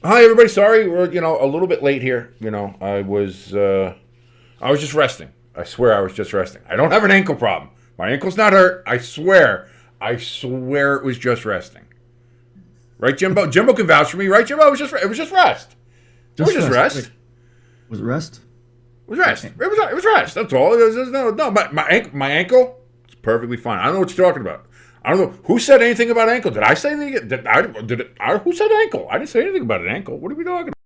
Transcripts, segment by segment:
Hi, everybody. Sorry, we're a little bit late here. I was just resting. I swear, I was just resting. I don't have an ankle problem. My ankle's not hurt. I swear. I swear it was just resting. Right, Jimbo? Jimbo can vouch for me, right, Jimbo? It was just rest. It was just rest. Wait, was it rest? It was rest. It was rest. That's all. No. My ankle. It's perfectly fine. I don't know what you're talking about. I don't know who said anything about ankle. Did I say anything? Who said ankle? I didn't say anything about an ankle. What are we talking about?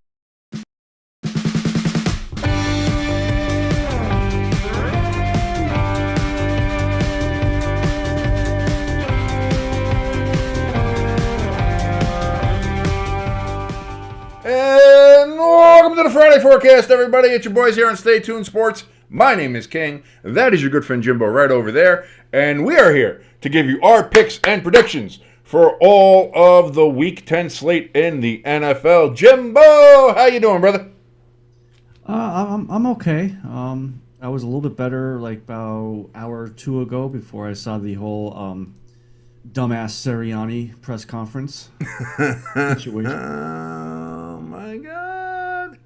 And welcome to the Friday Forecast, everybody. It's your boys here on Stay Tuned Sports. My name is King. That is your good friend Jimbo right over there. And we are here to give you our picks and predictions for all of the Week 10 slate in the NFL. Jimbo, how you doing, brother? I'm okay. I was a little bit better like about an hour or two ago before I saw the whole dumbass Sirianni press conference situation. Oh my God!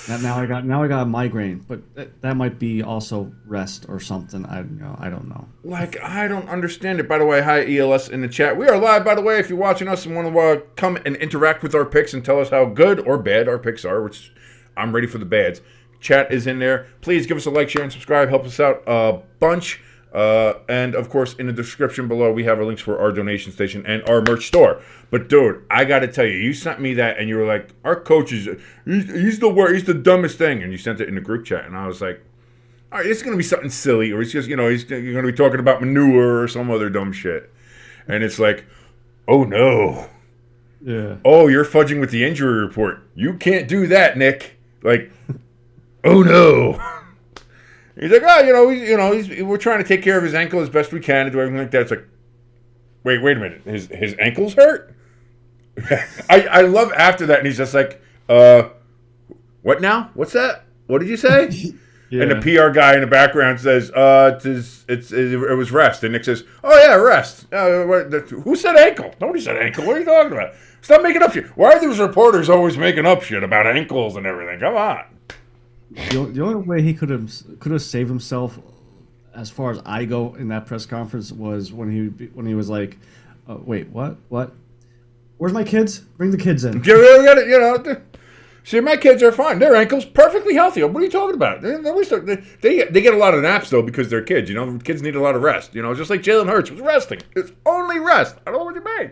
Now I got a migraine, but that might be also rest or something. I don't know. Like, I don't understand it. By the way, hi ELS in the chat. We are live, by the way. If you're watching us and want to come and interact with our picks and tell us how good or bad our picks are, which I'm ready for the bads. Chat is in there. Please give us a like, share, and subscribe. Help us out a bunch. And, of course, in the description below, we have our links for our donation station and our merch store. But, dude, I got to tell you, you sent me that, and you were like, our coach is, he's the worst, he's the dumbest thing. And you sent it in the group chat, and I was like, all right, it's going to be something silly, or it's just, you're going to be talking about manure or some other dumb shit. And it's like, oh, no. Yeah. Oh, you're fudging with the injury report. You can't do that, Nick. Like, oh, no. He's like, we're trying to take care of his ankle as best we can and do everything like that. It's like, wait a minute. His ankle's hurt? I love after that, and he's just like, what now? What's that? What did you say? Yeah. And the PR guy in the background says, it was rest. And Nick says, oh, yeah, rest. Who said ankle? Nobody said ankle. What are you talking about? Stop making up shit. Why are these reporters always making up shit about ankles and everything? Come on. The only way he could have saved himself, as far as I go in that press conference, was when he was like, "Wait, what? Where's my kids? Bring the kids in." See, my kids are fine. Their ankles perfectly healthy. What are you talking about? They get a lot of naps though because they're kids. Kids need a lot of rest. Just like Jalen Hurts was resting. It's only rest. I don't know what you mean.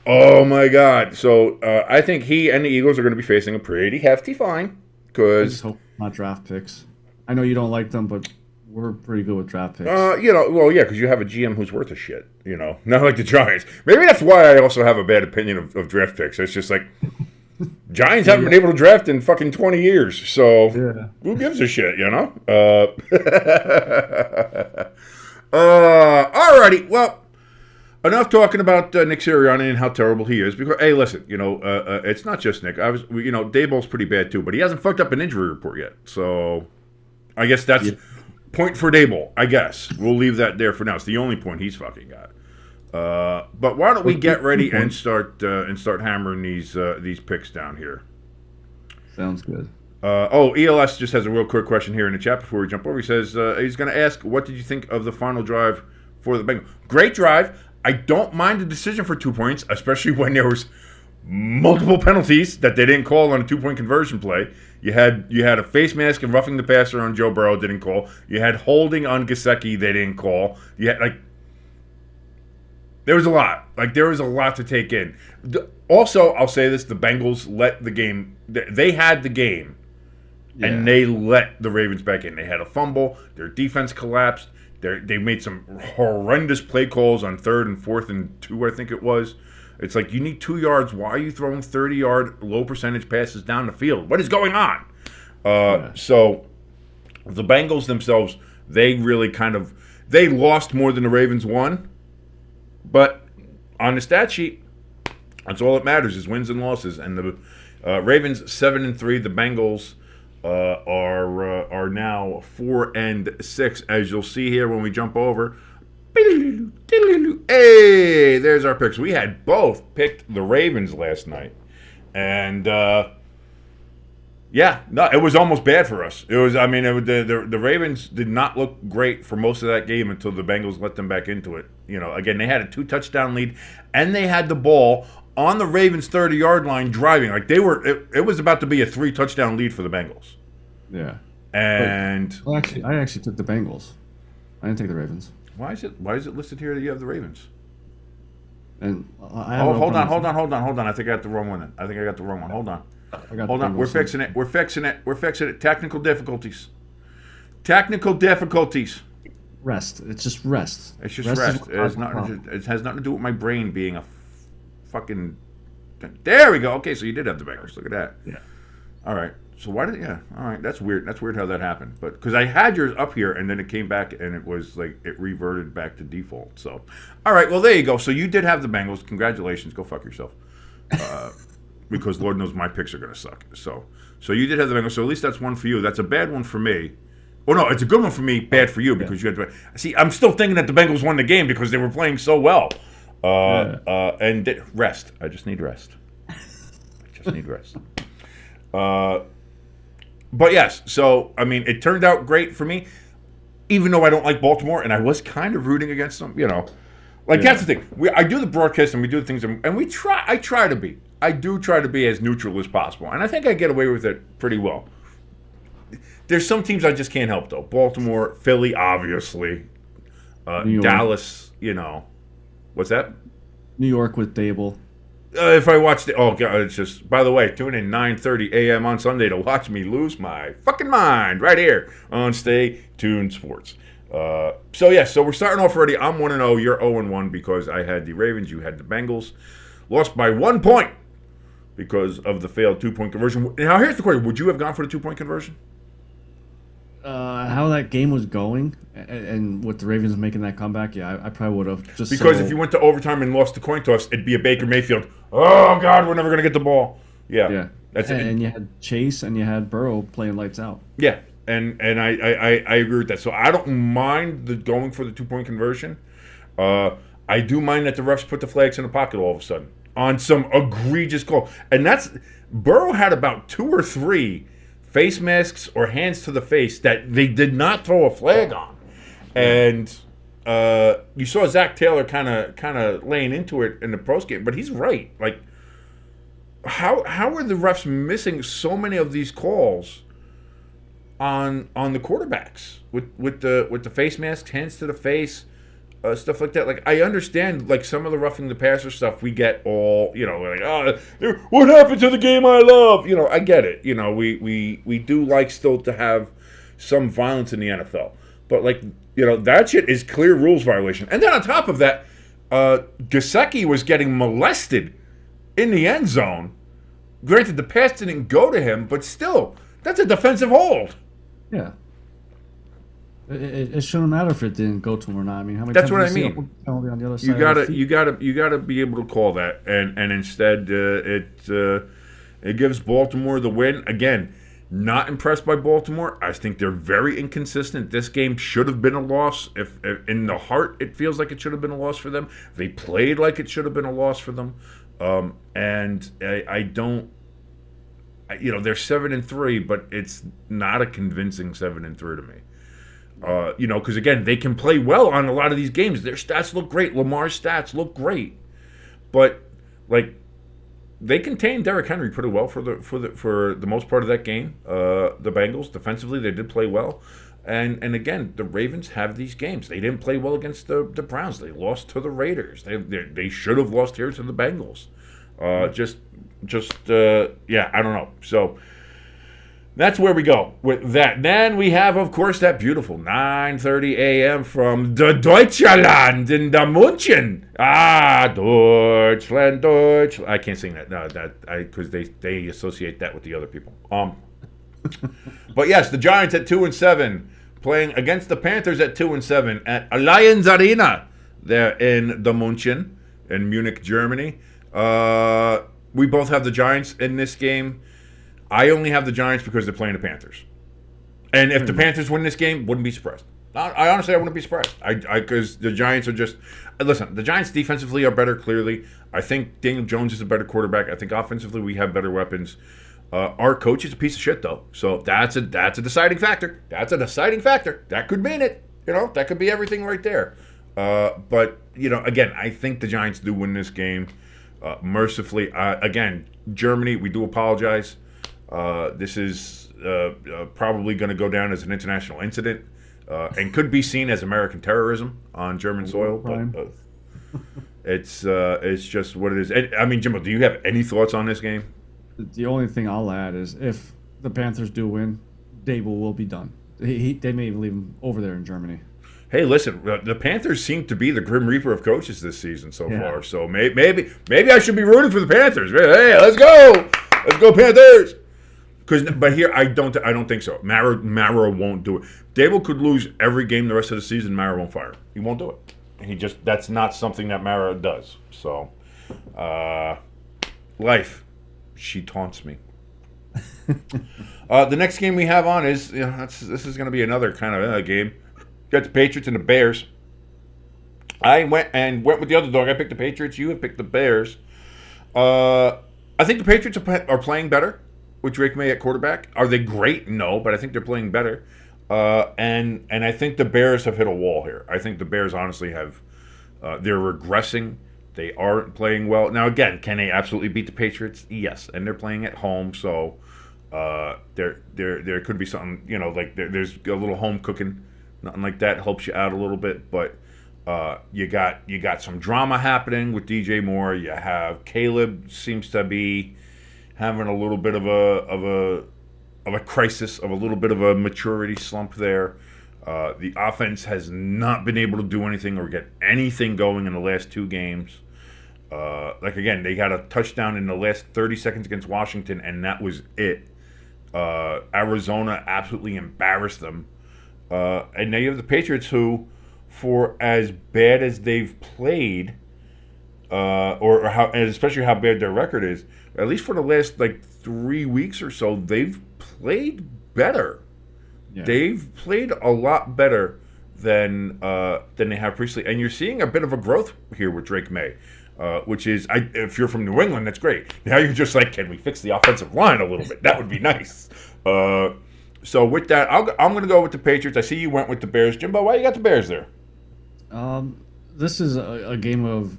Oh my God! So I think he and the Eagles are going to be facing a pretty hefty fine. I just hope not draft picks. I know you don't like them, but we're pretty good with draft picks. Because you have a GM who's worth a shit. Not like the Giants. Maybe that's why I also have a bad opinion of draft picks. It's just like Giants haven't been able to draft in fucking 20 years. So who gives a shit? Alrighty. Well. Enough talking about Nick Sirianni and how terrible he is. Because hey, listen, it's not just Nick. Daboll's pretty bad too, but he hasn't fucked up an injury report yet. So, I guess that's point for Daboll. I guess we'll leave that there for now. It's the only point he's fucking got. But why don't we get ready and start hammering these picks down here? Sounds good. ELS just has a real quick question here in the chat before we jump over. He says he's going to ask, what did you think of the final drive for the Bengals? Great drive. I don't mind the decision for 2 points, especially when there was multiple penalties that they didn't call on a 2-point conversion play. You had a face mask and roughing the passer on Joe Burrow, didn't call. You had holding on Gesicki, they didn't call. You had there was a lot. There was a lot to take in. Also, I'll say this: the Bengals let the game. They had the game, and they let the Ravens back in. They had a fumble. Their defense collapsed. They made some horrendous play calls on 3rd and 4th and 2, I think it was. It's like, you need 2 yards. Why are you throwing 30-yard, low-percentage passes down the field? What is going on? So the Bengals themselves, they really they lost more than the Ravens won. But on the stat sheet, that's all that matters is wins and losses. And the Ravens 7-3, the Bengals are now 4-6, as you'll see here when we jump over. Hey, there's our picks. We had both picked the Ravens last night. And yeah, no, it was almost bad for us. It was. I mean, the Ravens did not look great for most of that game until the Bengals let them back into it. Again, they had a 2-touchdown lead, and they had the ball on the Ravens' 30-yard line driving. Like they were. It was about to be a 3-touchdown lead for the Bengals. Yeah. And I actually took the Bengals. I didn't take the Ravens. Why is it listed here that you have the Ravens? And hold on. I think I got the wrong one. Hold on. Hold on. We're fixing it. Technical difficulties. Rest. It's just rest. It has nothing to do with my brain being a fucking. There we go. Okay, so you did have the Bengals. Look at that. Yeah. All right. So why did all right, that's weird. That's weird how that happened. But because I had yours up here and then it came back and it was like it reverted back to default. So, all right, well there you go. So you did have the Bengals. Congratulations. Go fuck yourself. Because Lord knows my picks are gonna suck. So you did have the Bengals. So at least that's one for you. That's a bad one for me. Oh no, it's a good one for me. Bad for you because you had to. See, I'm still thinking that the Bengals won the game because they were playing so well. And rest. I just need rest. But yes, so, I mean, it turned out great for me, even though I don't like Baltimore, and I was kind of rooting against them, That's the thing. I do the broadcast, and we do the things, and I do try to be as neutral as possible, and I think I get away with it pretty well. There's some teams I just can't help, though. Baltimore, Philly, obviously. Dallas, What's that? New York with Dable. If I watched it, oh god, it's just. By the way, tune in 9:30 a.m. on Sunday to watch me lose my fucking mind right here on Stay Tuned Sports. So we're starting off already. I'm 1-0. You're 0-1 because I had the Ravens. You had the Bengals. Lost by 1 point because of the failed 2-point conversion. Now here's the question: would you have gone for the 2-point conversion? How that game was going, and with the Ravens making that comeback, yeah, I probably would have. Because if you went to overtime and lost the coin toss, it'd be a Baker Mayfield. Oh God, we're never gonna get the ball. Yeah. That's it. And you had Chase and you had Burrow playing lights out. Yeah, and I agree with that. So I don't mind the going for the 2-point conversion. I do mind that the refs put the flags in the pocket all of a sudden on some egregious call, and that's Burrow had about 2 or 3 face masks or hands to the face that they did not throw a flag on, and you saw Zach Taylor kind of laying into it in the post game, but he's right. Like, how are the refs missing so many of these calls on the quarterbacks with the face masks, hands to the face, stuff like that? Like, I understand like some of the roughing the passer stuff we get all, like, what happened to the game I love? I get it. We do like still to have some violence in the NFL. But like, that shit is clear rules violation. And then on top of that, Gesicki was getting molested in the end zone. Granted, the pass didn't go to him, but still, that's a defensive hold. Yeah. It shouldn't matter if it didn't go to him or not. I mean, how many That's times what I do you mean. see a penalty on the other side You gotta be able to call that, and instead it gives Baltimore the win. Again, not impressed by Baltimore. I think they're very inconsistent. This game should have been a loss. If in the heart it feels like it should have been a loss for them. They played like it should have been a loss for them, and I don't. They're 7-3, but it's not a convincing 7-3 to me. Because again, they can play well on a lot of these games. Their stats look great. Lamar's stats look great, but like they contained Derrick Henry pretty well for the most part of that game. The Bengals defensively, they did play well, and again, the Ravens have these games. They didn't play well against the Browns. They lost to the Raiders. They should have lost here to the Bengals. I don't know. So. That's where we go with that. Then we have, of course, that beautiful 9:30 a.m. from the Deutschland in the München. Deutschland. I can't sing that. No, because they associate that with the other people. But yes, the Giants at 2-7, playing against the Panthers at 2-7 at Allianz Arena there in the München in Munich, Germany. We both have the Giants in this game. I only have the Giants because they're playing the Panthers. And if the Panthers win this game, wouldn't be surprised. I honestly, I wouldn't be surprised. Because the Giants are just listen. The Giants defensively are better. Clearly, I think Daniel Jones is a better quarterback. I think offensively we have better weapons. Our coach is a piece of shit, though. So that's a deciding factor. That's a deciding factor. That could mean it. That could be everything right there. But again, I think the Giants do win this game mercifully. Again, Germany, we do apologize. This is probably going to go down as an international incident and could be seen as American terrorism on German soil. But it's just what it is. I mean, Jimbo, do you have any thoughts on this game? The only thing I'll add is if the Panthers do win, Dable will be done. They may even leave him over there in Germany. Hey, listen, the Panthers seem to be the Grim Reaper of coaches this season so far. So maybe I should be rooting for the Panthers. Hey, let's go Panthers! But here I don't think so. Mara won't do it. Dable could lose every game the rest of the season. Mara won't fire. He won't do it. That's not something that Mara does. So, life. She taunts me. The next game we have on is this is going to be another kind of game. Got the Patriots and the Bears. I went with the other dog. I picked the Patriots. You have picked the Bears. I think the Patriots are playing better with Drake May at quarterback. Are they great? No, but I think they're playing better. And I think the Bears have hit a wall here. I think the Bears honestly have. They're regressing. They aren't playing well. Now, again, can they absolutely beat the Patriots? Yes, and they're playing at home, so there could be something, like there's a little home cooking, nothing like that helps you out a little bit. But you got some drama happening with DJ Moore. You have Caleb seems to be having a little bit of a crisis, of a little bit of a maturity slump there. The offense has not been able to do anything or get anything going in the last two games. Again, they got a touchdown in the last 30 seconds against Washington, and that was it. Arizona absolutely embarrassed them. And now you have the Patriots who, for as bad as they've played, and especially how bad their record is, at least for the last 3 weeks or so, they've played better. Yeah. They've played a lot better than they have previously, and you're seeing a bit of a growth here with Drake May, which is, if you're from New England, that's great. Now you're just can we fix the offensive line a little bit? That would be nice. So with that, I'm going to go with the Patriots. I see you went with the Bears. Jimbo, why you got the Bears there? This is a game of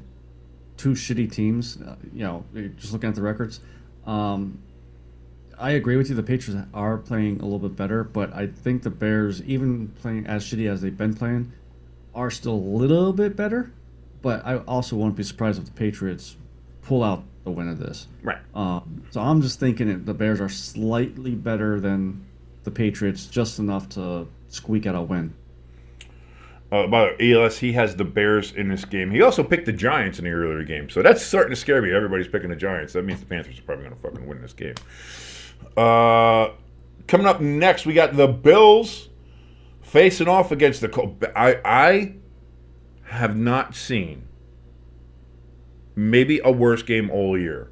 two shitty teams. Just looking at the records. I agree with you. The Patriots are playing a little bit better, but I think the Bears, even playing as shitty as they've been playing, are still a little bit better. But I also won't be surprised if the Patriots pull out the win of this. Right. So I'm just thinking that the Bears are slightly better than the Patriots, just enough to squeak out a win. By the way, ELS, he has the Bears in this game. He also picked the Giants in the earlier game, so that's starting to scare me. Everybody's picking the Giants. That means the Panthers are probably going to fucking win this game. Coming up next, we got the Bills facing off against the Colts. I have not seen maybe a worse game all year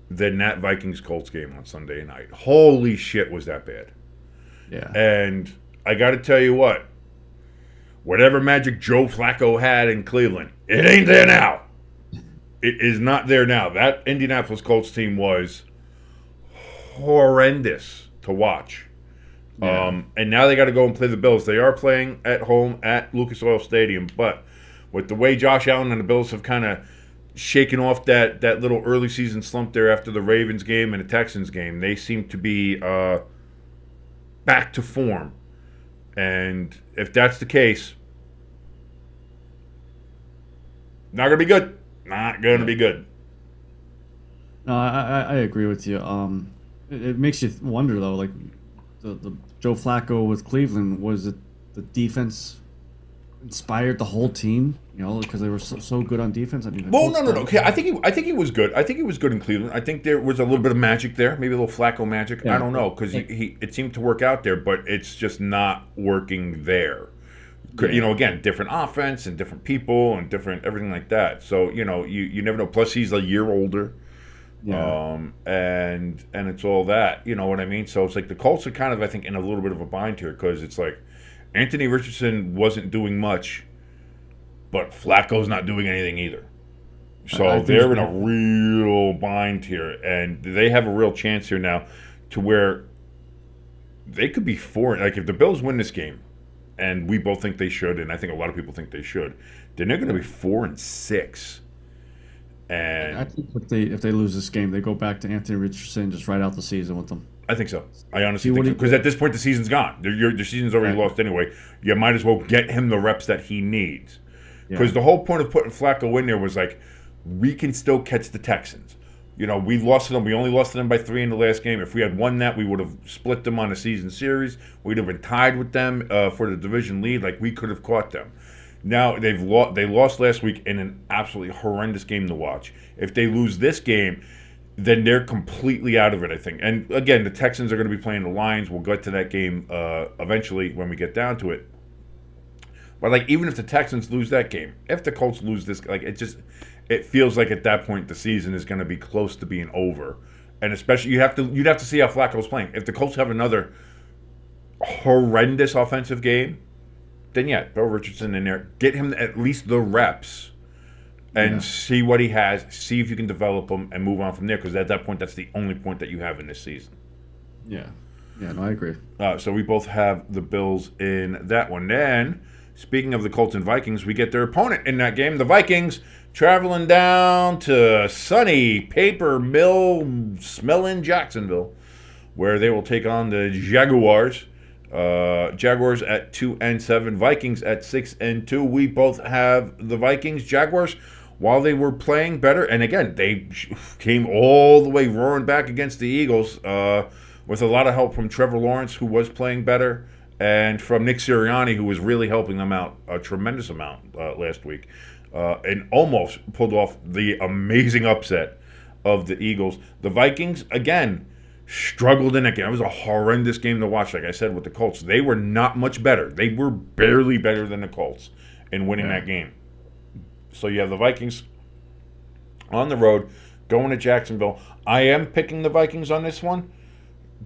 than that Vikings-Colts game on Sunday night. Holy shit, was that bad. Yeah. And I got to tell you what, whatever magic Joe Flacco had in Cleveland, it ain't there now. It is not there now. That Indianapolis Colts team was horrendous to watch. Yeah. And now they got to go and play the Bills. They are playing at home at Lucas Oil Stadium, but with the way Josh Allen and the Bills have kind of shaken off that little early season slump there after the Ravens game and the Texans game, they seem to be back to form. And if that's the case, not going to be good. Not going to be good. No, I agree with you. It makes you wonder, though, the Joe Flacco with Cleveland, was it the defense inspired the whole team? Because they were so good on defense. I mean, no. Okay, I think he was good. I think he was good in Cleveland. I think there was a little bit of magic there, maybe a little Flacco magic. Yeah. I don't know, because it seemed to work out there, but it's just not working there. Yeah. Again, different offense and different people and different everything like that. So you never know. Plus, he's a year older. Yeah. And it's all that, you know what I mean? So it's the Colts are kind of, I think, in a little bit of a bind here, because it's Anthony Richardson wasn't doing much, but Flacco's not doing anything either. So they're in a real bind here, and they have a real chance here now to where they could be 4. Like if the Bills win this game, and we both think they should, and I think a lot of people think they should, then they're going to be 4-6. And I think if they lose this game, they go back to Anthony Richardson, just ride out the season with them. I think so. I honestly think so. Because at this point, the season's gone. The season's already lost anyway. You might as well get him the reps that he needs. Because the whole point of putting Flacco in there was like, we can still catch the Texans. You know, we lost to them. We only lost to them by 3 in the last game. If we had won that, we would have split them on a season series. We'd have been tied with them for the division lead. Like, we could have caught them. Now, they lost last week in an absolutely horrendous game to watch. If they lose this game, then they're completely out of it, I think. And, again, the Texans are going to be playing the Lions. We'll get to that game eventually when we get down to it. But, like, even if the Texans lose that game, if the Colts lose this, like, it feels like at that point the season is going to be close to being over. And especially you'd have to see how Flacco's playing. If the Colts have another horrendous offensive game, then yeah, Bill Richardson in there. Get him at least the reps and see what he has, see if you can develop him and move on from there, because at that point that's the only point that you have in this season. Yeah. Yeah, no, I agree. So we both have the Bills in that one. Then, speaking of the Colts and Vikings, we get their opponent in that game. The Vikings traveling down to sunny Paper Mill smelling Jacksonville, where they will take on the Jaguars. Jaguars at 2-7, Vikings at 6-2. We both have the Vikings. Jaguars, while they were playing better, and again, they came all the way roaring back against the Eagles with a lot of help from Trevor Lawrence, who was playing better, and from Nick Sirianni, who was really helping them out a tremendous amount last week, and almost pulled off the amazing upset of the Eagles. The Vikings, again, struggled in that game. It was a horrendous game to watch, like I said, with the Colts. They were not much better. They were barely better than the Colts in winning that game. So you have the Vikings on the road going to Jacksonville. I am picking the Vikings on this one.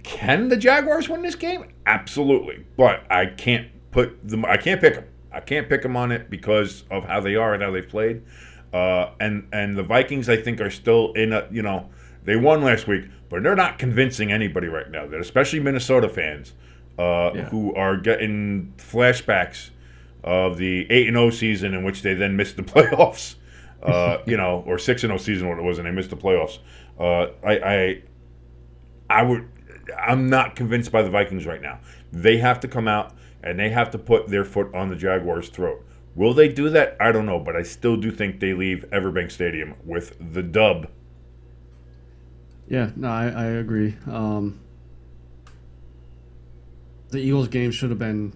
Can the Jaguars win this game? Absolutely. But I can't pick them. I can't pick them on it because of how they are and how they've played. And the Vikings, I think, are still in a, they won last week, but they're not convincing anybody right now. That especially Minnesota fans who are getting flashbacks of the 8-0 season in which they then missed the playoffs, or 6-0 season when it was and they missed the playoffs. I'm not convinced by the Vikings right now. They have to come out and they have to put their foot on the Jaguars' throat. Will they do that? I don't know, but I still do think they leave Everbank Stadium with the dub. Yeah, no, I agree. The Eagles game should have been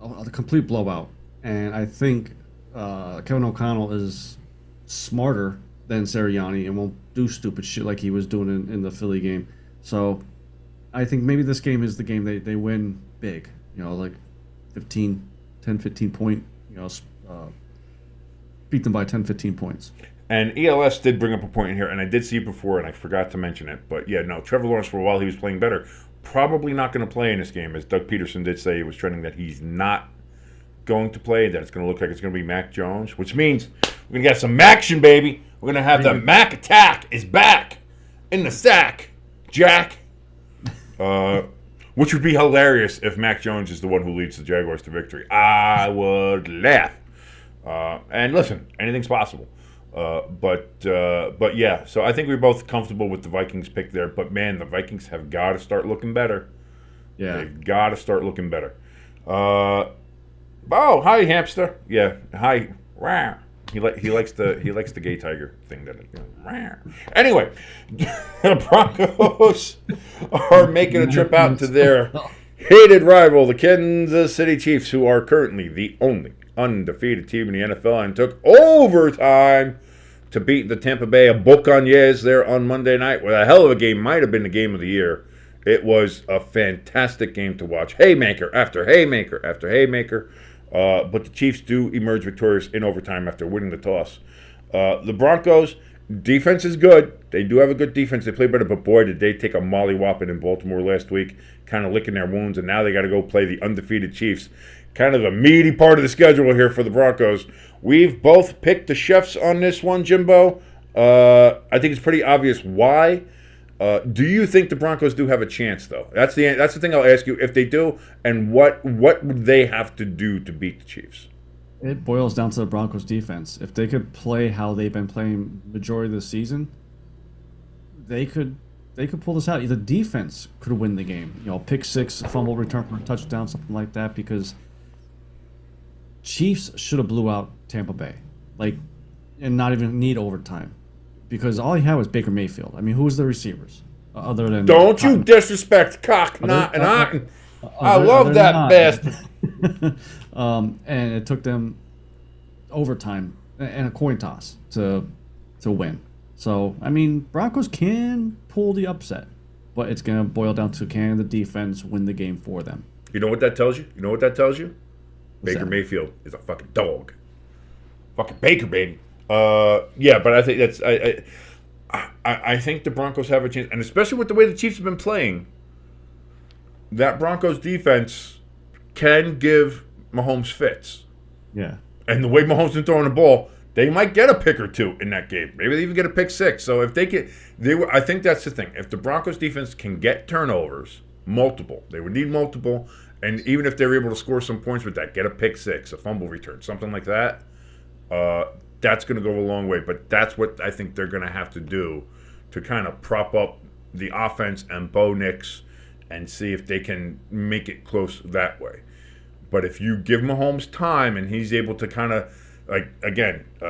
a complete blowout, and I think Kevin O'Connell is smarter than Sirianni and won't do stupid shit like he was doing in the Philly game. So I think maybe this game is the game they win big, like 10, 15 point, beat them by 10, 15 points. And ELS did bring up a point in here, and I did see it before, and I forgot to mention it. But, yeah, no, Trevor Lawrence, for a while, he was playing better. Probably not going to play in this game, as Doug Peterson did say. He was trending that he's not going to play, that it's going to look like it's going to be Mac Jones, which means we're going to get some action, baby. We're going to have the Mac attack is back in the sack, Jack. Which would be hilarious if Mac Jones is the one who leads the Jaguars to victory. I would laugh. And listen, anything's possible. But yeah, so I think we're both comfortable with the Vikings pick there. But, man, the Vikings have got to start looking better. Yeah. They've got to start looking better. Oh, hi, hamster. Yeah, hi. He likes the gay tiger thing. Anyway, the Broncos are making a trip out to their hated rival, the Kansas City Chiefs, who are currently the only undefeated team in the NFL and took overtime to beat the Tampa Bay Buccaneers there on Monday night with a hell of a game. Might have been the game of the year. It was a fantastic game to watch. Haymaker after haymaker after haymaker. But the Chiefs do emerge victorious in overtime after winning the toss. The Broncos, Defense is good. They do have a good defense. They play better, but boy, did they take a mollywhopping in Baltimore last week, kind of licking their wounds, and now they got to go play the undefeated Chiefs. Kind of the meaty part of the schedule here for the Broncos. We've both picked the chefs on this one, Jimbo. I think it's pretty obvious why. Do you think the Broncos do have a chance, though? That's the thing I'll ask you. If they do, and what would they have to do to beat the Chiefs? It boils down to the Broncos defense. If they could play how they've been playing majority of the season, they could pull this out. The defense could win the game. Pick six, fumble return for a touchdown, something like that, because Chiefs should have blew out Tampa Bay. And not even need overtime. Because all he had was Baker Mayfield. I mean, who was the receivers? Other than Don't you disrespect Cock Knot and I love that bastard. And it took them overtime and a coin toss to win. So, I mean, Broncos can pull the upset, but it's going to boil down to can the defense win the game for them. You know what that tells you? Baker Mayfield is a fucking dog. Fucking Baker, baby. Yeah, but I think that's I think the Broncos have a chance, and especially with the way the Chiefs have been playing, that Broncos defense can give Mahomes fits. Yeah. And the way Mahomes been throwing the ball, they might get a pick or two in that game. Maybe they even get a pick six. So if I think that's the thing. If the Broncos defense can get turnovers, multiple, they would need multiple, and even if they're able to score some points with that, get a pick six, a fumble return, something like that. That's going to go a long way, but that's what I think they're going to have to do to kind of prop up the offense and Bo Nix and see if they can make it close that way. But if you give Mahomes time and he's able to kind of,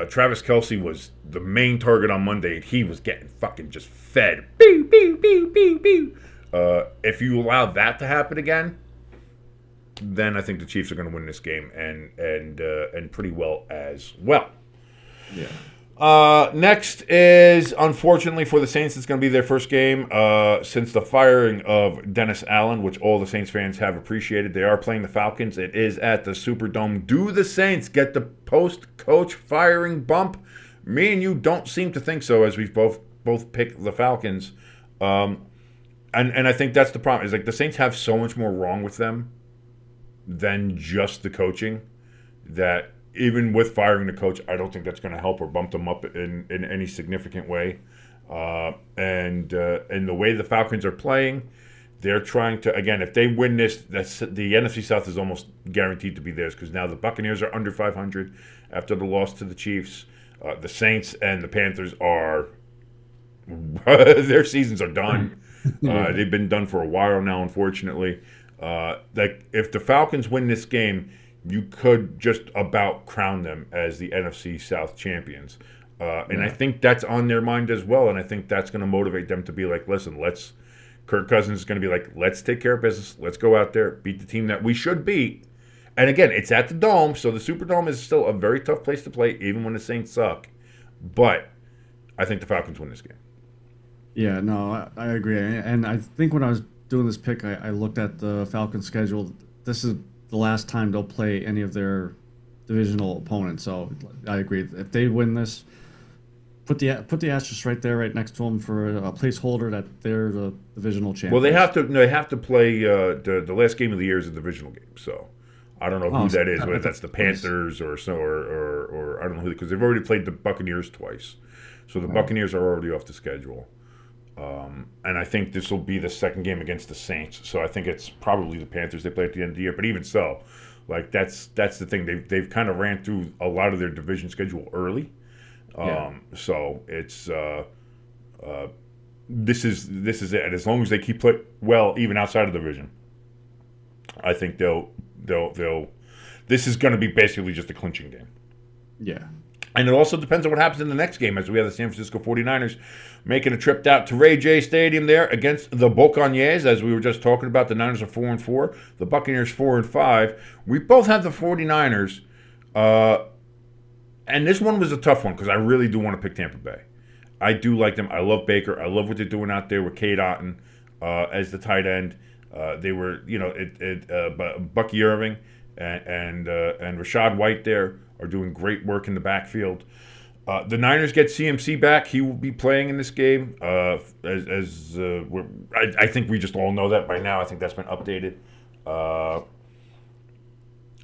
Travis Kelce was the main target on Monday and he was getting fucking just fed. Beep, beep, beep, beep, beep. If you allow that to happen again, then I think the Chiefs are going to win this game and pretty well as well. Yeah. Next is, unfortunately for the Saints, it's going to be their first game since the firing of Dennis Allen, which all the Saints fans have appreciated. They are playing the Falcons. It is at the Superdome. Do the Saints get the post-coach firing bump? Me and you don't seem to think so, as we've both picked the Falcons. And I think that's the problem. Is the Saints have so much more wrong with them than just the coaching that even with firing the coach, I don't think that's going to help or bump them up in any significant way. And the way the Falcons are playing, they're trying to, again, if they win this, the NFC South is almost guaranteed to be theirs because now the Buccaneers are under 500 after the loss to the Chiefs. The Saints and the Panthers are, their seasons are done. They've been done for a while now, unfortunately. If the Falcons win this game, you could just about crown them as the NFC South champions. And I think that's on their mind as well, and I think that's going to motivate them to be like, listen, Kirk Cousins is going to be like, let's take care of business. Let's go out there, beat the team that we should beat. And again, it's at the Dome, so the Superdome is still a very tough place to play, even when the Saints suck. But I think the Falcons win this game. Yeah, no, I agree. And I think when I was doing this pick, I looked at the Falcons' schedule. This is the last time they'll play any of their divisional opponents. So I agree. If they win this, put the asterisk right there, right next to them for a placeholder that they're the divisional champions. Well, they have to play the last game of the year is a divisional game. So I don't know who that is. Whether that's the Panthers or I don't know who, because they've already played the Buccaneers twice. So the Buccaneers are already off the schedule. And I think this will be the second game against the Saints. So I think it's probably the Panthers they play at the end of the year. But even so, that's the thing. They've kind of ran through a lot of their division schedule early. So it's this is it. And as long as they keep play well, even outside of the division, I think they'll. This is going to be basically just a clinching game. Yeah. And it also depends on what happens in the next game, as we have the San Francisco 49ers making a trip out to Ray J Stadium there against the Buccaneers, as we were just talking about. The Niners are 4-4, the Buccaneers 4-5. We both have the 49ers, and this one was a tough one because I really do want to pick Tampa Bay. I do like them. I love Baker. I love what they're doing out there with Cade Otton as the tight end. They were, Bucky Irving and Rashad White there are doing great work in the backfield. The Niners get CMC back. He will be playing in this game. I think we just all know that by now. I think that's been updated.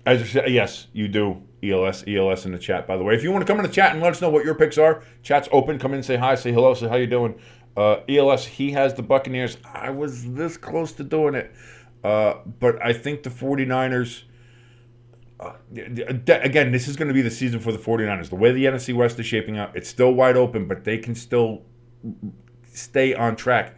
As I said, yes, you do. ELS in the chat, by the way. If you want to come in the chat and let us know what your picks are, chat's open. Come in, say hi, say hello, say how you doing. ELS, he has the Buccaneers. I was this close to doing it. But I think the 49ers, again, this is going to be the season for the 49ers. The way the NFC West is shaping up, it's still wide open, but they can still stay on track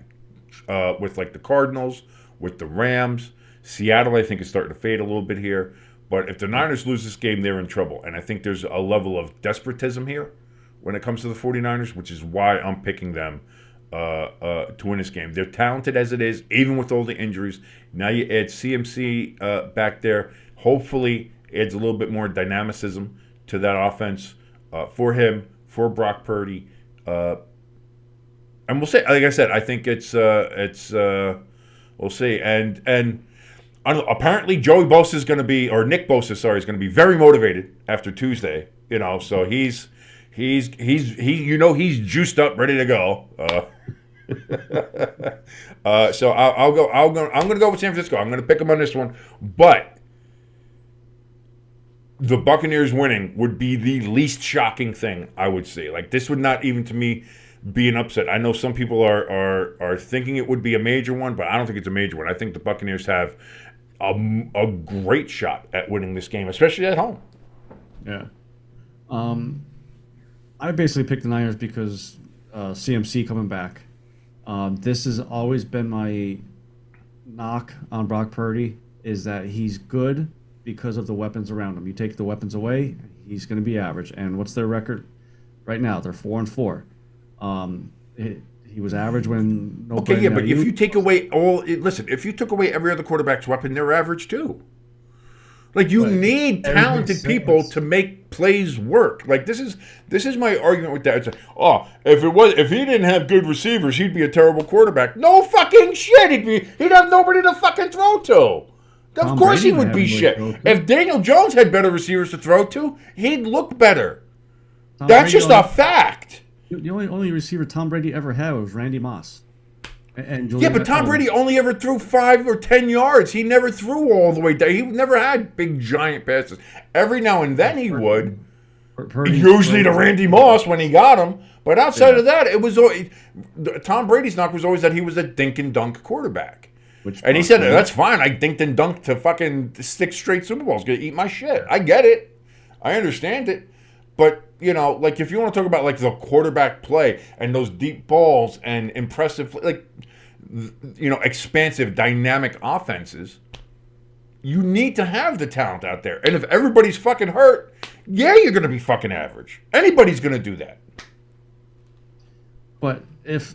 with like the Cardinals, with the Rams. Seattle, I think, is starting to fade a little bit here. But if the Niners lose this game, they're in trouble. And I think there's a level of despotism here when it comes to the 49ers, which is why I'm picking them to win this game. They're talented as it is, even with all the injuries. Now you add CMC back there. Hopefully adds a little bit more dynamicism to that offense for him, for Brock Purdy. And we'll see. Like I said, I think it's we'll see. And apparently Joey Bosa is going to be, or Nick Bosa, sorry, is going to be very motivated after Tuesday. You know, so he's juiced up, ready to go. So I'm going to go with San Francisco. I'm going to pick them on this one, but the Buccaneers winning would be the least shocking thing I would say. Like, this would not even to me be an upset. I know some people are thinking it would be a major one, but I don't think it's a major one. I think the Buccaneers have a great shot at winning this game, especially at home. Yeah. I basically picked the Niners because CMC coming back. This has always been my knock on Brock Purdy, is that he's good because of the weapons around him. You take the weapons away, he's going to be average. And what's their record right now? They're 4-4. He was average when nobody. Okay, yeah, but if you take away if you took away every other quarterback's weapon, they're average too. Like, you need talented people to make plays work. Like, this is my argument with that. It's like, if he didn't have good receivers, he'd be a terrible quarterback. No fucking shit. He'd have nobody to fucking throw to. Of course he would be shit. If Daniel Jones had better receivers to throw to, he'd look better. That's just a fact. The only receiver Tom Brady ever had was Randy Moss. But Tom Brady only ever threw 5 or 10 yards. He never threw all the way down. He never had big, giant passes. Every now and then he would. Usually to Randy Moss when he got him. But outside of that, it was always, Tom Brady's knock was always that he was a dink and dunk quarterback. And he said, that's fine. I dinked and dunked to fucking 6 straight Super Bowls. Gonna eat my shit. I get it. I understand it. But, you know, like, if you want to talk about, like, the quarterback play and those deep balls and impressive, like, you know, expansive, dynamic offenses, you need to have the talent out there. And if everybody's fucking hurt, yeah, you're going to be fucking average. Anybody's going to do that. But if,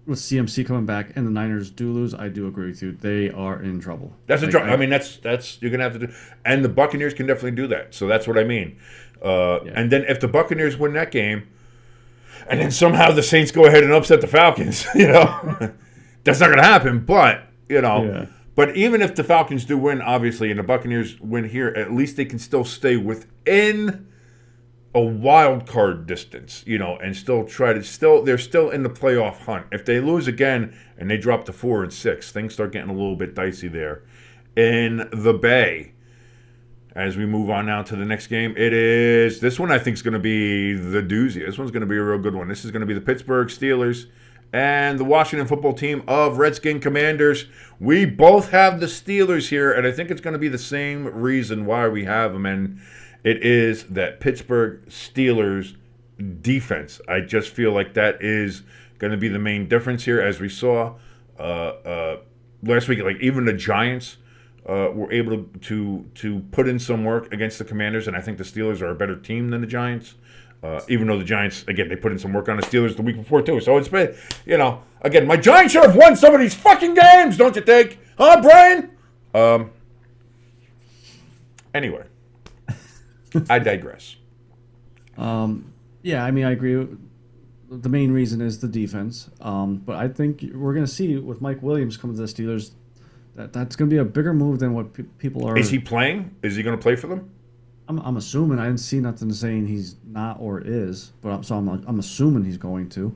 with CMC coming back and the Niners do lose, I do agree with you. They are in trouble. That's I mean, that's you're gonna have to do, and the Buccaneers can definitely do that. So that's what I mean. And then if the Buccaneers win that game, and then somehow the Saints go ahead and upset the Falcons, you know, that's not gonna happen. But but even if the Falcons do win, obviously, and the Buccaneers win here, at least they can still stay within a wild card distance, you know, and still they're still in the playoff hunt. If they lose again and they drop to 4 and 6, things start getting a little bit dicey there in the Bay. As we move on now to the next game, this one I think is going to be the doozy. This one's going to be a real good one. This is going to be the Pittsburgh Steelers and the Washington football team of Redskin Commanders. We both have the Steelers here, and I think it's going to be the same reason why we have them, and it is that Pittsburgh Steelers defense. I just feel like that is going to be the main difference here, as we saw last week. Like, even the Giants were able to put in some work against the Commanders, and I think the Steelers are a better team than the Giants. Even though the Giants, again, they put in some work on the Steelers the week before too. So it's been, you know, again, my Giants should have won some of these fucking games, don't you think? Huh, Brian? Anyway. I digress. Yeah, I mean, I agree. The main reason is the defense. But I think we're going to see with Mike Williams coming to the Steelers, that's going to be a bigger move than what people are. Is he playing? Is he going to play for them? I'm assuming. I didn't see nothing saying he's not or is, but I'm assuming he's going to.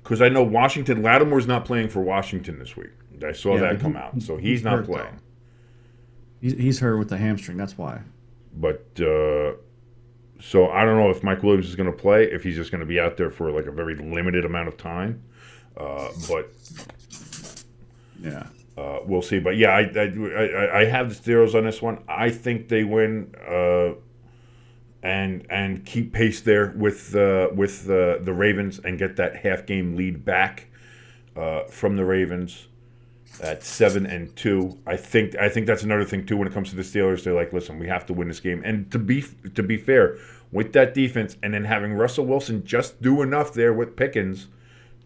Because I know Latimore's not playing for Washington this week. I saw Yeah, that but come out. So he's he's not hurt playing. though. He's hurt with the hamstring. That's why. But so I don't know if Mike Williams is going to play, if he's just going to be out there for like a very limited amount of time. But Yeah. we'll see. But yeah, I have the Steelers on this one. I think they win and keep pace there with the Ravens and get that half game lead back from the Ravens at 7-2. I think that's another thing too when it comes to the Steelers. They're like, listen, we have to win this game. And to be fair, with that defense and then having Russell Wilson just do enough there with Pickens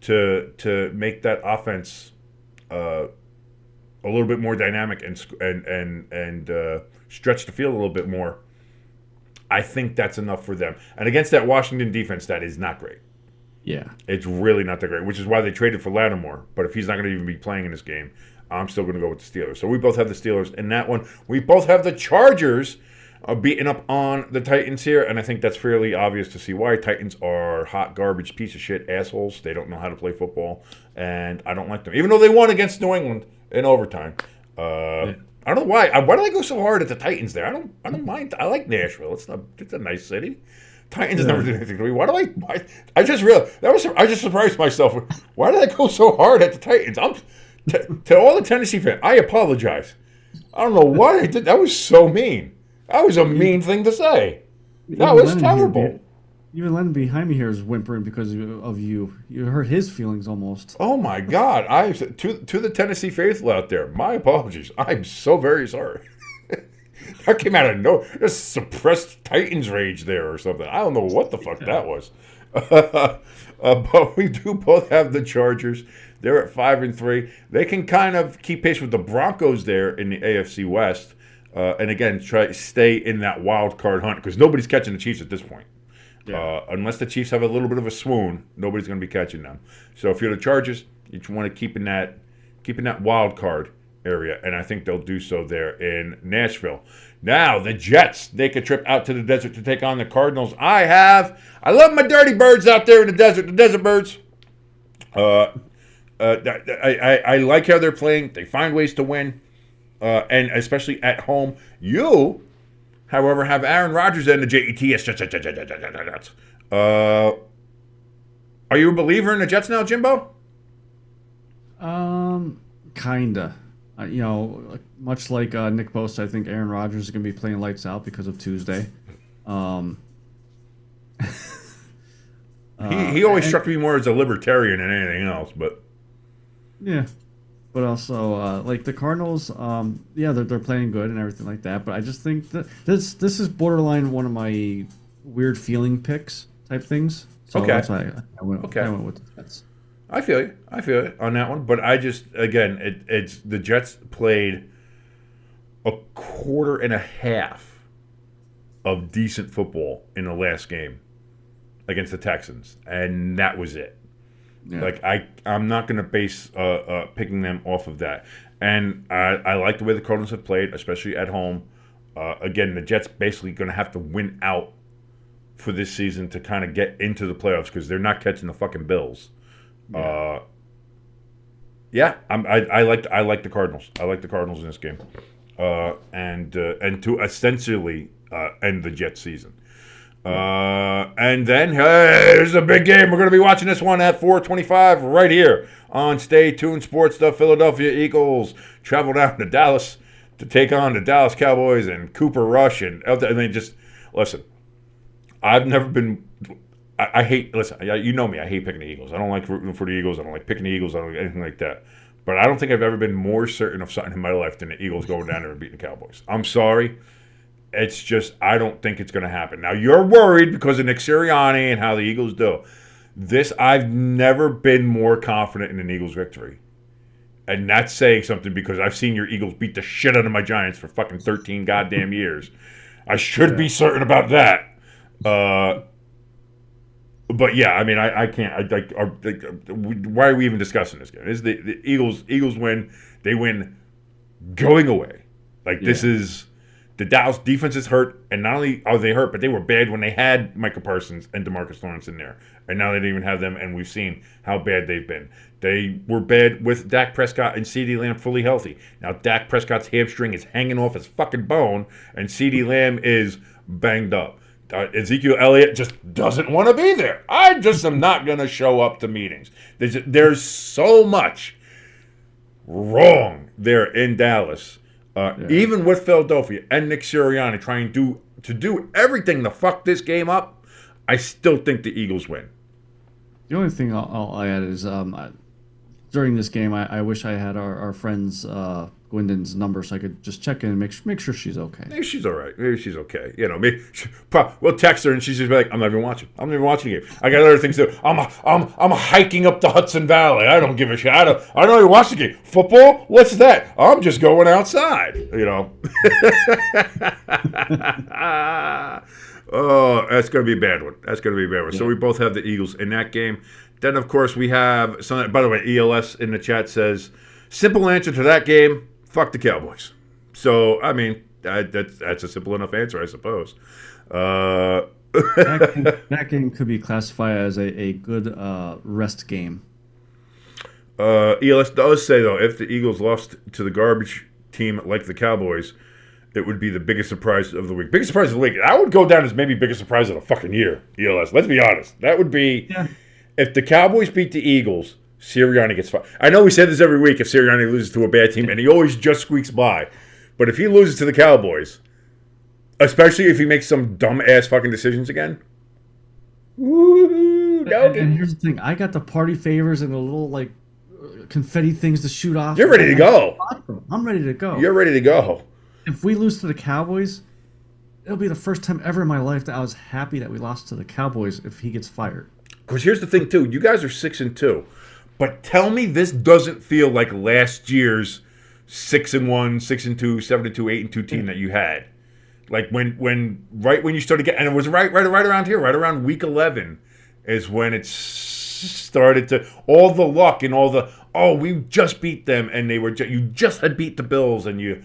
to make that offense a little bit more dynamic and stretch the field a little bit more. I think that's enough for them. And against that Washington defense, that is not great. Yeah. It's really not that great, which is why they traded for Lattimore. But if he's not going to even be playing in this game, I'm still going to go with the Steelers. So we both have the Steelers in that one. We both have the Chargers beating up on the Titans here, and I think that's fairly obvious to see why. Titans are hot garbage, piece of shit assholes. They don't know how to play football, and I don't like them. Even though they won against New England in overtime. Yeah. I don't know why. Why do they go so hard at the Titans there? I don't mind. I like Nashville. It's a nice city. Titans never did anything to me. I just realized I just surprised myself. Why did I go so hard at the Titans? To all the Tennessee fans, I apologize. I don't know why I did. That was so mean. That was a mean thing to say. That was terrible. Even Lennon behind me here is whimpering because of you. You hurt his feelings almost. Oh my God! To the Tennessee faithful out there, my apologies. I'm so very sorry. That came out of nowhere. Just suppressed Titans rage there or something. I don't know what the fuck that was. But we do both have the Chargers. They're at 5-3. They can kind of keep pace with the Broncos there in the AFC West. And again, try to stay in that wild card hunt because nobody's catching the Chiefs at this point. Yeah. Unless the Chiefs have a little bit of a swoon, nobody's going to be catching them. So if you're the Chargers, you want to keep in that wild card area, and I think they'll do so there in Nashville. Now the Jets make a trip out to the desert to take on the Cardinals. I love my dirty birds out there in the desert, the desert birds. I like how they're playing. They find ways to win, and especially at home. You, however, have Aaron Rodgers and the Jets. Are you a believer in the Jets now, Jimbo? Kinda. Much like Nick Bosa, I think Aaron Rodgers is going to be playing lights out because of Tuesday. He always struck me more as a libertarian than anything else, but yeah. But also, like the Cardinals, they're playing good and everything like that. But I just think that this is borderline one of my weird feeling picks type things. So that's why I went with the Jets. I feel you on that one. But I just, again, it's the Jets played a quarter and a half of decent football in the last game against the Texans, and that was it. Yeah. Like I'm not going to base picking them off of that. And I like the way the Cardinals have played, especially at home. Again, the Jets basically going to have to win out for this season to kind of get into the playoffs because they're not catching the fucking Bills. I like the Cardinals. I like the Cardinals in this game, and to essentially end the Jets season. And then there's a big game. We're going to be watching this one at 4:25 right here on Stay Tuned Sports. The Philadelphia Eagles travel down to Dallas to take on the Dallas Cowboys and Cooper Rush and they just listen. I've never been. I hate. Listen, you know me. I hate picking the Eagles. I don't like rooting for the Eagles. I don't like picking the Eagles. I don't like anything like that. But I don't think I've ever been more certain of something in my life than the Eagles going down there and beating the Cowboys. I'm sorry. It's just, I don't think it's going to happen. Now, you're worried because of Nick Sirianni and how the Eagles do. I've never been more confident in an Eagles victory. And that's saying something because I've seen your Eagles beat the shit out of my Giants for fucking 13 goddamn years. I should be certain about that. But yeah, I mean, I can't. Why are we even discussing this game? The Eagles win. They win going away. This The Dallas defense is hurt, and not only are they hurt, but they were bad when they had Michael Parsons and DeMarcus Lawrence in there. And now they don't even have them, and we've seen how bad they've been. They were bad with Dak Prescott and CeeDee Lamb fully healthy. Now Dak Prescott's hamstring is hanging off his fucking bone, and CeeDee Lamb is banged up. Ezekiel Elliott just doesn't want to be there. I just am not going to show up to meetings. There's so much wrong there in Dallas. Even with Philadelphia and Nick Sirianni trying to do everything to fuck this game up, I still think the Eagles win. The only thing I'll add is during this game, I wish I had our friend's Gwendon's number so I could just check in and make sure she's okay. Maybe she's all right. Maybe she's okay. Maybe we'll text her and she's just be like, I'm not even watching. I'm not even watching the game. I got other things to do. I'm hiking up the Hudson Valley. I don't give a shit. I don't even watch the game. Football? What's that? I'm just going outside. Oh, that's going to be a bad one. Yeah. So we both have the Eagles in that game. Then, of course, we have some. By the way, ELS in the chat says, simple answer to that game, fuck the Cowboys. So, I mean, that's a simple enough answer, I suppose. That game could be classified as a good rest game. ELS does say, though, if the Eagles lost to the garbage team like the Cowboys, it would be the biggest surprise of the week. Biggest surprise of the week. That would go down as maybe biggest surprise of the fucking year, ELS. Let's be honest. That would be... Yeah. If the Cowboys beat the Eagles, Sirianni gets fired. I know we say this every week if Sirianni loses to a bad team, and he always just squeaks by. But if he loses to the Cowboys, especially if he makes some dumb-ass fucking decisions again, woo-hoo, and here's the thing. I got the party favors and the little, confetti things to shoot off. You're ready to go. I'm ready to go. You're ready to go. If we lose to the Cowboys, it'll be the first time ever in my life that I was happy that we lost to the Cowboys if he gets fired. Because here's the thing, too. You guys are 6-2. But tell me this doesn't feel like last year's 6-1, 6-2, 7-2, 8-2 team that you had. Like when you started getting, and it was right around here, right around week 11 is when it started to, all the luck and all the, we just beat them, and they were, you just had beat the Bills, and you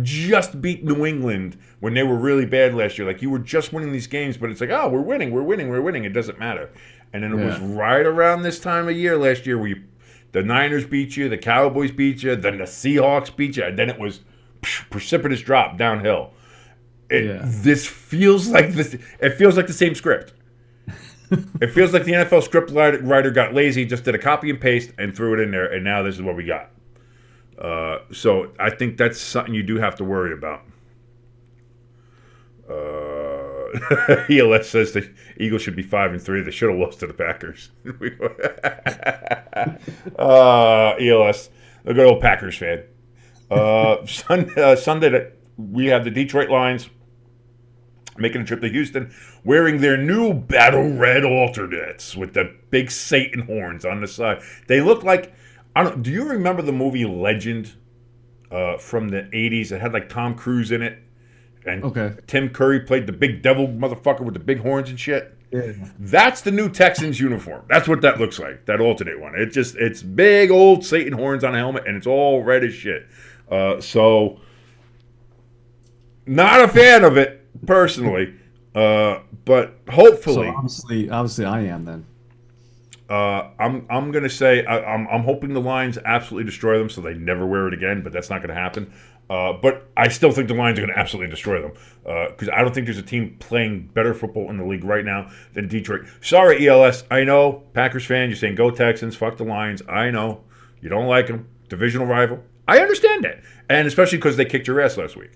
just beat New England when they were really bad last year. Like, you were just winning these games, but it's like, we're winning. It doesn't matter. And then it was right around this time of year last year where the Niners beat you, the Cowboys beat you, then the Seahawks beat you, and then it was precipitous drop downhill. This feels like this. It feels like the same script. It feels like the NFL script writer got lazy, just did a copy and paste and threw it in there, and now this is what we got. So I think that's something you do have to worry about. ELS says the Eagles should be 5-3. They should have lost to the Packers. ELS, a good old Packers fan. Sunday, we have the Detroit Lions making a trip to Houston, wearing their new battle red alternates with the big Satan horns on the side. They look like, do you remember the movie Legend from the 80s? It had like Tom Cruise in it. And Tim Curry played the big devil motherfucker with the big horns and shit. Yeah. That's the new Texans uniform. That's what that looks like, that alternate one. It's big old Satan horns on a helmet, and it's all red as shit. So, not a fan of it, personally. But hopefully... So obviously I am then. I'm gonna say I'm hoping the Lions absolutely destroy them so they never wear it again, but that's not gonna happen. But I still think the Lions are gonna absolutely destroy them because I don't think there's a team playing better football in the league right now than Detroit. Sorry, ELS. I know, Packers fan. You're saying go Texans, fuck the Lions. I know you don't like them, divisional rival. I understand that, and especially because they kicked your ass last week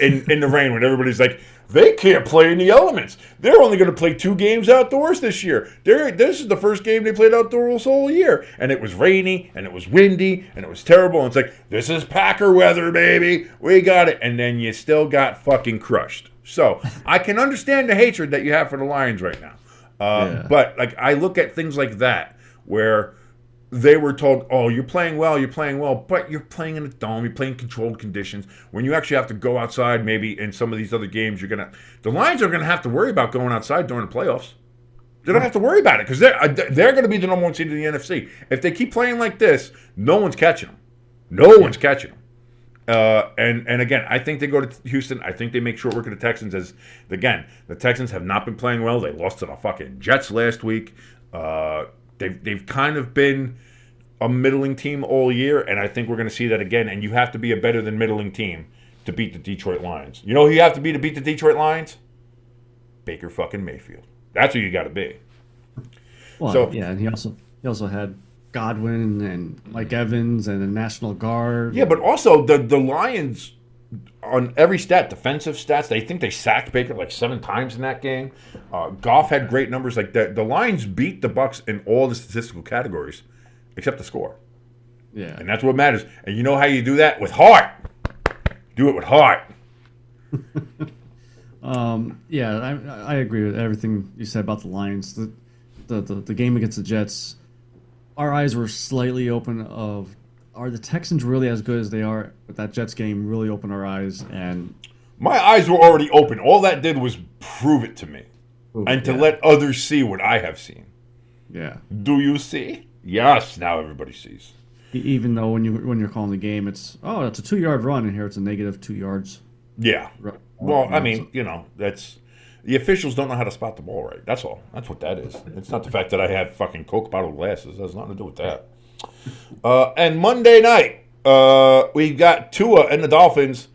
in the rain when everybody's like, they can't play in the elements. They're only going to play 2 games outdoors this year. This is the first game they played outdoors all year. And it was rainy, and it was windy, and it was terrible. And it's like, this is Packer weather, baby. We got it. And then you still got fucking crushed. So I can understand the hatred that you have for the Lions right now. But like I look at things like that where they were told, you're playing well, but you're playing in a dome, you're playing controlled conditions. When you actually have to go outside, maybe in some of these other games, the Lions are going to have to worry about going outside during the playoffs. They don't have to worry about it because they're going to be the number 1 seed in the NFC. If they keep playing like this, no one's catching them. No one's catching them. And again, I think they go to Houston. I think they make short work of the Texans. As again, the Texans have not been playing well. They lost to the fucking Jets last week. They've kind of been a middling team all year, and I think we're going to see that again. And you have to be a better than middling team to beat the Detroit Lions. You know who you have to beat the Detroit Lions? Baker fucking Mayfield. That's who you got to be. Well, so, yeah, and he also had Godwin and Mike Evans and the National Guard. Yeah, but also the Lions on every stat, defensive stats, they think they sacked Baker like 7 times in that game. Goff had great numbers like that. The Lions beat the Bucs in all the statistical categories except the score. Yeah. And that's what matters. And you know how you do that? With heart. Do it with heart. Yeah, I agree with everything you said about the Lions. The game against the Jets, our eyes were slightly open of, are the Texans really as good as they are? But that Jets game really opened our eyes. And my eyes were already open. All that did was prove it to me. And to let others see what I have seen. Yeah. Do you see? Yes, now everybody sees. Even though when you're calling the game, it's a 2-yard run, and here it's a negative 2 yards. Yeah. Well, I mean, that's the officials don't know how to spot the ball right. That's all. That's what that is. It's not the fact that I have fucking Coke bottle glasses. It has nothing to do with that. And Monday night, we got Tua and the Dolphins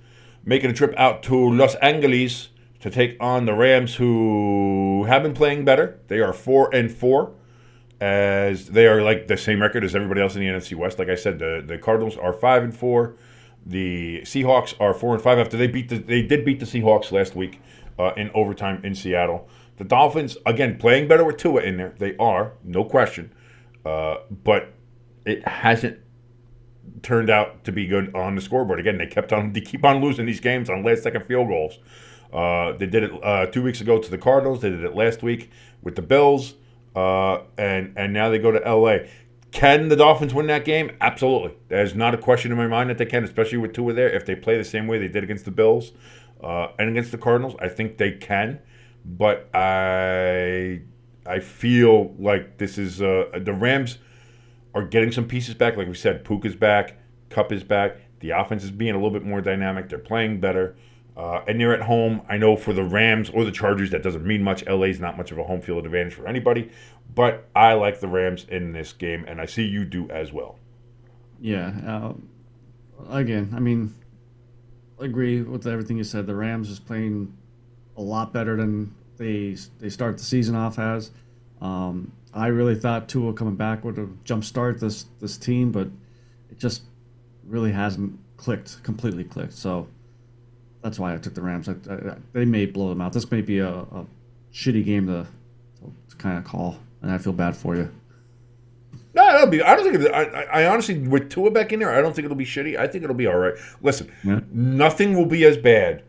making a trip out to Los Angeles to take on the Rams, who have been playing better. They are 4-4. As they are like the same record as everybody else in the NFC West. Like I said, the Cardinals are 5-4. The Seahawks are 4-5 after they did beat the Seahawks last week in overtime in Seattle. The Dolphins, again, playing better with Tua in there. They are, no question. But it hasn't turned out to be good on the scoreboard. Again, they keep on losing these games on last-second field goals. They did it 2 weeks ago to the Cardinals. They did it last week with the Bills. And now they go to L.A. Can the Dolphins win that game? Absolutely. There's not a question in my mind that they can, especially with Tua there. If they play the same way they did against the Bills and against the Cardinals, I think they can. But I feel like this is the Rams are getting some pieces back. Like we said, Puka's back, Kupp is back. The offense is being a little bit more dynamic. They're playing better. And they're at home. I know for the Rams or the Chargers, that doesn't mean much. LA's not much of a home field advantage for anybody. But I like the Rams in this game, and I see you do as well. Yeah. Again, I mean, I agree with everything you said. The Rams is playing a lot better than they start the season off as. I really thought Tua coming back would have jumpstart this team, but it just really hasn't completely clicked. So that's why I took the Rams. They may blow them out. This may be a shitty game to kind of call, and I feel bad for you. No, it'll be. I don't think. I honestly, with Tua back in there, I don't think it'll be shitty. I think it'll be all right. Listen, Nothing will be as bad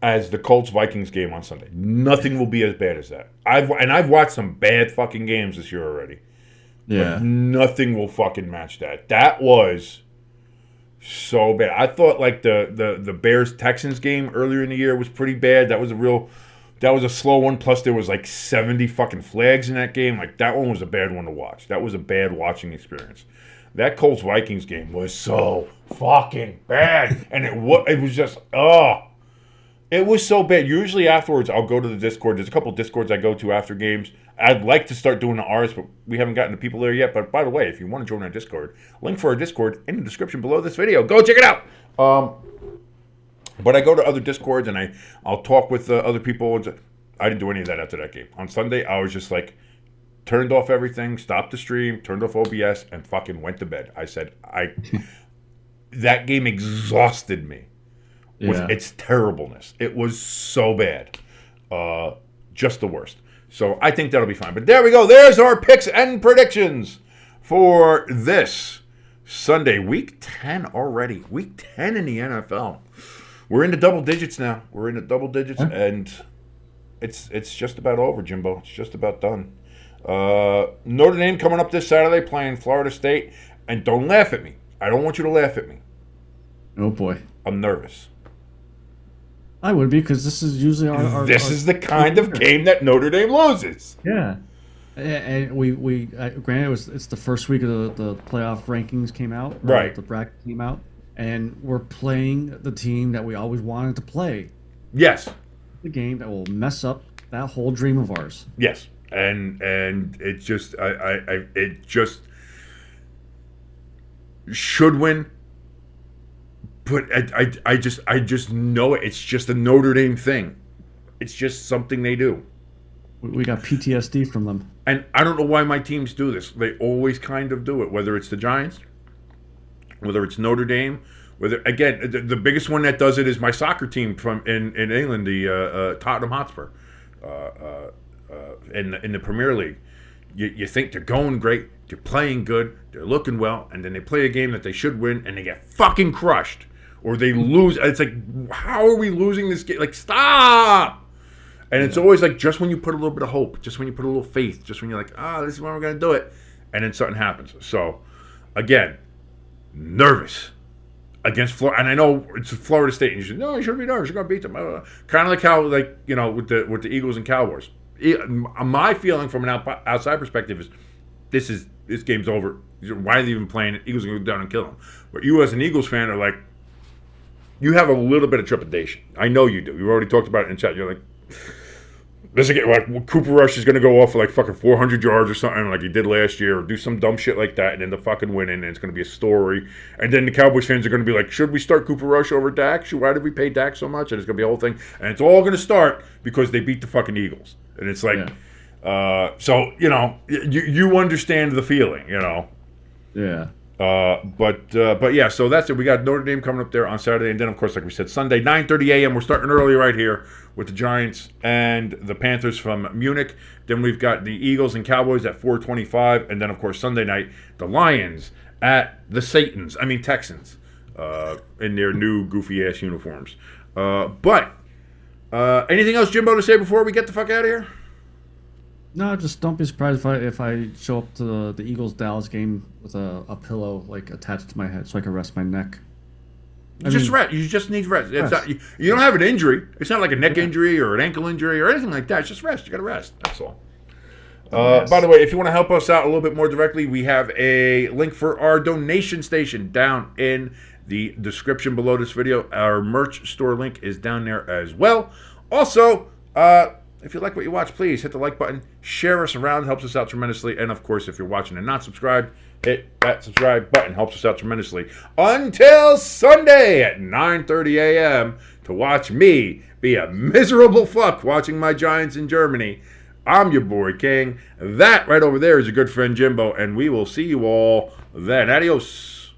as the Colts-Vikings game on Sunday. Nothing will be as bad as that. I've watched some bad fucking games this year already. Yeah. But nothing will fucking match that. That was so bad. I thought like the Bears-Texans game earlier in the year was pretty bad. That was a slow one. Plus there was like 70 fucking flags in that game. Like that one was a bad one to watch. That was a bad watching experience. That Colts-Vikings game was so fucking bad. And it was just, it was so bad. Usually afterwards, I'll go to the Discord. There's a couple of Discords I go to after games. I'd like to start doing the ours, but we haven't gotten the people there yet. But by the way, if you want to join our Discord, link for our Discord in the description below this video. Go check it out. But I go to other Discords and I'll talk with other people. I didn't do any of that after that game. On Sunday, I was just like, turned off everything, stopped the stream, turned off OBS, and fucking went to bed. I said, that game exhausted me with its terribleness. It was so bad. Just the worst. So I think that'll be fine. But there we go. There's our picks and predictions for this Sunday. Week 10 already. Week 10 in the NFL. We're into double digits now. And it's just about over, Jimbo. It's just about done. Notre Dame coming up this Saturday playing Florida State. And don't laugh at me. I don't want you to laugh at me. Oh, boy. I'm nervous. I would be, because this is usually our This is the kind of game that Notre Dame loses. Yeah. And we granted it's the first week of the playoff rankings came out. Right. The bracket came out. and we're playing the team that we always wanted to play. Yes. The game that will mess up that whole dream of ours. Yes. And it just it just should win. But I just know it. It's just a Notre Dame thing. It's just something they do. We got PTSD from them. And I don't know why my teams do this. They always kind of do it, whether it's the Giants, whether it's Notre Dame, whether, again, the biggest one that does it is my soccer team from in England, the Tottenham Hotspur, in the Premier League. You think they're going great, they're playing good, they're looking well, and then they play a game that they should win, and they get fucking crushed. Or they lose. It's like, how are we losing this game? Like, stop! And it's always like, just when you put a little bit of hope, just when you put a little faith, just when you're like, this is when we're going to do it, and then something happens. So, again, nervous against Florida. And I know it's Florida State, and you say, no, you shouldn't be nervous. You're going to beat them. Kind of like how, like, you know, with the Eagles and Cowboys. My feeling from an outside perspective is, this game's over. Why are they even playing it? Eagles are going to go down and kill them. But you as an Eagles fan are like, you have a little bit of trepidation. I know you do. You've already talked about it in chat. You're like, this is like Cooper Rush is going to go off for like fucking 400 yards or something like he did last year, or do some dumb shit like that, and then the fucking win, and it's going to be a story. And then the Cowboys fans are going to be like, should we start Cooper Rush over Dak? Why did we pay Dak so much? And it's going to be a whole thing. And it's all going to start because they beat the fucking Eagles. And it's like, so, you know, you understand the feeling, you know. Yeah. But yeah, so that's it. We got Notre Dame coming up there on Saturday, and then of course, like we said, Sunday 9:30 a.m. We're starting early right here with the Giants and the Panthers from Munich. Then we've got the Eagles and Cowboys at 4:25, and then of course Sunday night the Lions at the Texans, in their new goofy ass uniforms. But anything else, Jimbo, to say before we get the fuck out of here? No, just don't be surprised if I show up to the Eagles Dallas game with a pillow like attached to my head so I can rest my neck. Rest. You just need rest. It's not, you don't have an injury. It's not like a neck injury or an ankle injury or anything like that. It's just rest. You got to rest. That's all. Yes. By the way, if you want to help us out a little bit more directly, we have a link for our donation station down in the description below this video. Our merch store link is down there as well. Also, if you like what you watch, please hit the like button, share us around, helps us out tremendously. And of course, if you're watching and not subscribed, hit that subscribe button, helps us out tremendously. Until Sunday at 9:30 a.m. to watch me be a miserable fuck watching my Giants in Germany. I'm your boy King. That right over there is your good friend Jimbo, and we will see you all then. Adios.